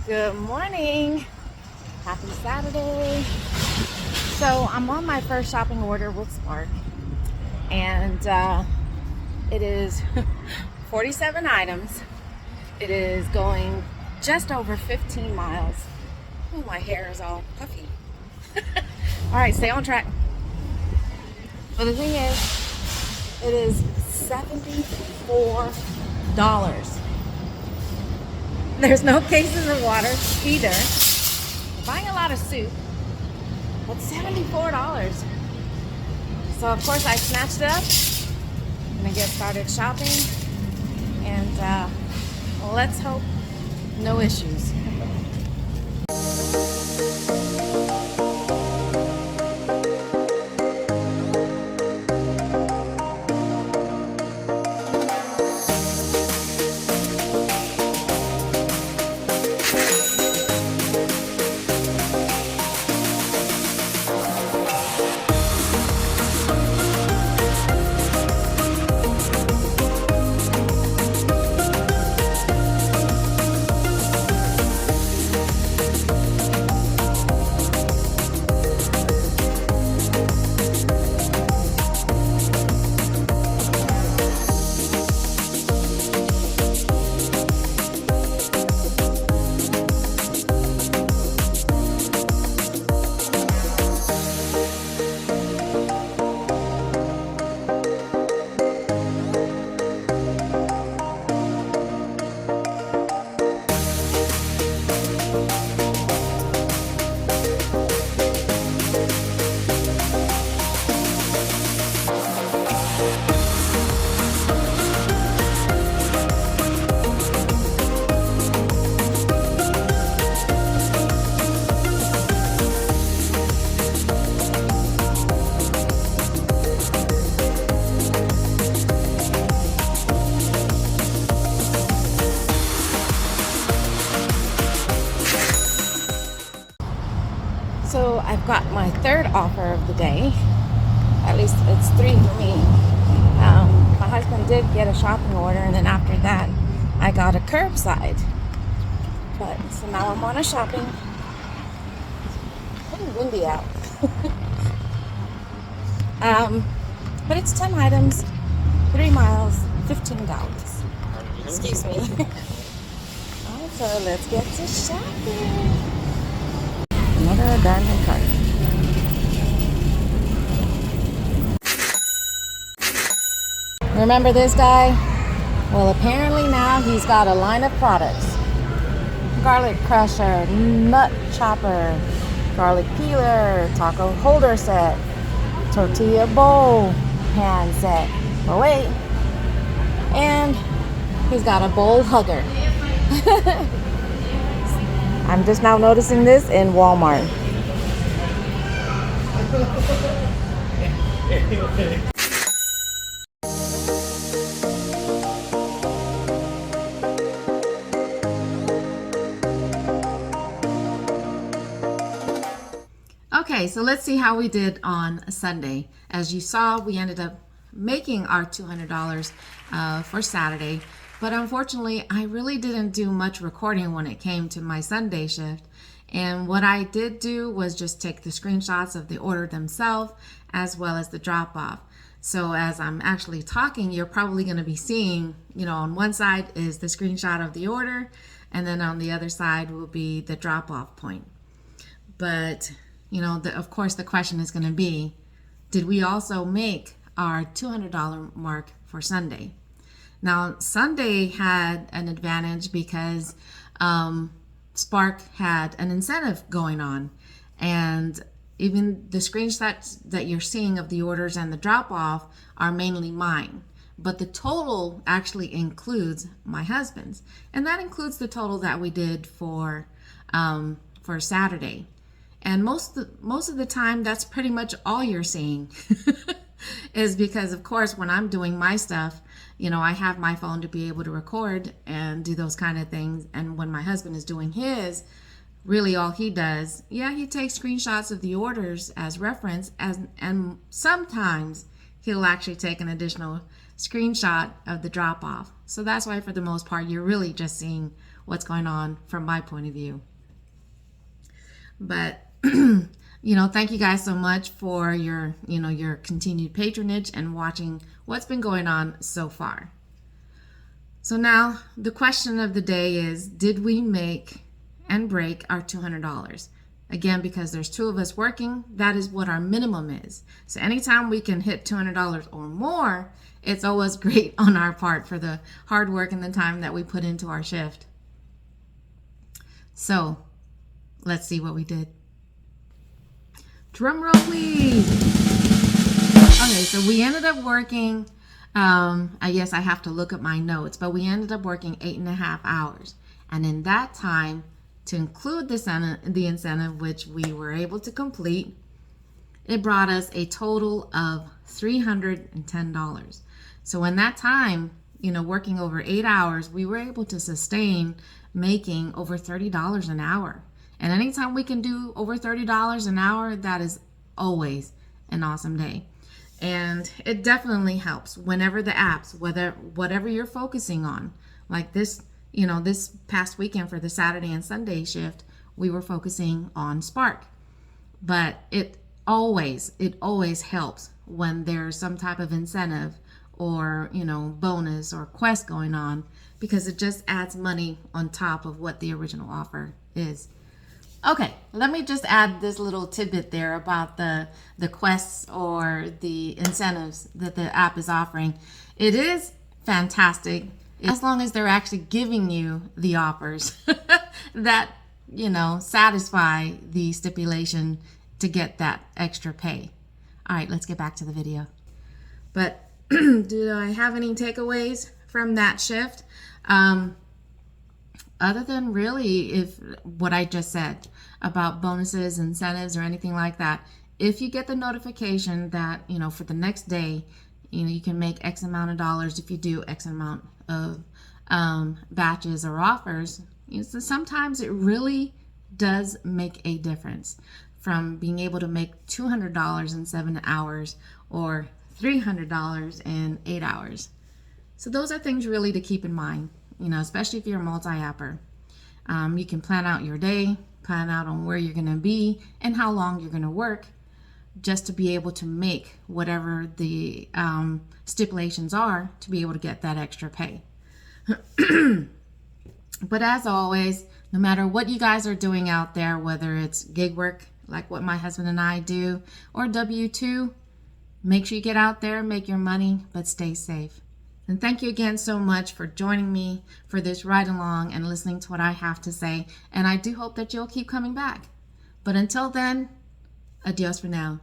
Good morning. Happy Saturday. So I'm on my first shopping order with Spark, and it is 47 items. It is going just over 15 miles. Oh, my hair is all puffy. All right, stay on track. But the thing is, it is $74. There's no cases of water either. We're buying a lot of soup, but $74. So of course I snatched it up. I'm gonna get started shopping, and let's hope no issues. So I've got my third offer of the day. At least it's three for me. My husband did get a shopping order, and then after that, I got a curbside. But so now I'm on a shopping. It's pretty windy out. But it's 10 items, 3 miles, $15. Excuse me. Alright, so let's get to shopping. Another abandoned cart. Remember this guy? Well, apparently now he's got a line of products. Garlic crusher, nut chopper, garlic peeler, taco holder set, tortilla bowl hand set. Oh wait, and he's got a bowl hugger. I'm just now noticing this in Walmart. Okay, so let's see how we did on Sunday. As you saw, we ended up making our $200 for Saturday. But unfortunately, I really didn't do much recording when it came to my Sunday shift. And what I did do was just take the screenshots of the order themselves as well as the drop off. So as I'm actually talking, you're probably going to be seeing, on one side is the screenshot of the order, and then on the other side will be the drop off point. But, of course, the question is going to be, did we also make our $200 mark for Sunday? Now, Sunday had an advantage because Spark had an incentive going on, and even the screenshots that you're seeing of the orders and the drop-off are mainly mine. But the total actually includes my husband's, and that includes the total that we did for Saturday. And most of the time, that's pretty much all you're seeing. Is because, of course, when I'm doing my stuff, I have my phone to be able to record and do those kind of things. And when my husband is doing his, really all he does, he takes screenshots of the orders as reference, and sometimes he'll actually take an additional screenshot of the drop off. So that's why for the most part, you're really just seeing what's going on from my point of view. But thank you guys so much for your continued patronage and watching what's been going on so far. So now the question of the day is, did we make and break our $200? Again, because there's two of us working, that is what our minimum is. So anytime we can hit $200 or more, it's always great on our part for the hard work and the time that we put into our shift. So let's see what we did. Drum roll, please. Okay, so we ended up working, I guess I have to look at my notes, but we ended up working 8.5 hours. And in that time, to include the incentive, which we were able to complete, it brought us a total of $310. So in that time, working over 8 hours, we were able to sustain making over $30 an hour. And anytime we can do over $30 an hour, that is always an awesome day. And it definitely helps whenever the apps, whatever you're focusing on, like this past weekend for the Saturday and Sunday shift, we were focusing on Spark. But it always helps when there's some type of incentive or, bonus or quest going on, because it just adds money on top of what the original offer is. Okay, let me just add this little tidbit there about the quests or the incentives that the app is offering. It is fantastic as long as they're actually giving you the offers that, satisfy the stipulation to get that extra pay. All right, let's get back to the video. But do I have any takeaways from that shift? Other than really what I just said about bonuses, incentives, or anything like that. If you get the notification that, for the next day, you can make X amount of dollars if you do X amount of batches or offers, so sometimes it really does make a difference from being able to make $200 in 7 hours or $300 in 8 hours. So those are things really to keep in mind, especially if you're a multi-apper. You can plan out your day, plan out on where you're going to be and how long you're going to work, just to be able to make whatever the stipulations are to be able to get that extra pay. But as always, no matter what you guys are doing out there, whether it's gig work like what my husband and I do, or W-2, make sure you get out there, make your money, but stay safe. And thank you again so much for joining me for this ride along and listening to what I have to say. And I do hope that you'll keep coming back. But until then, adios for now.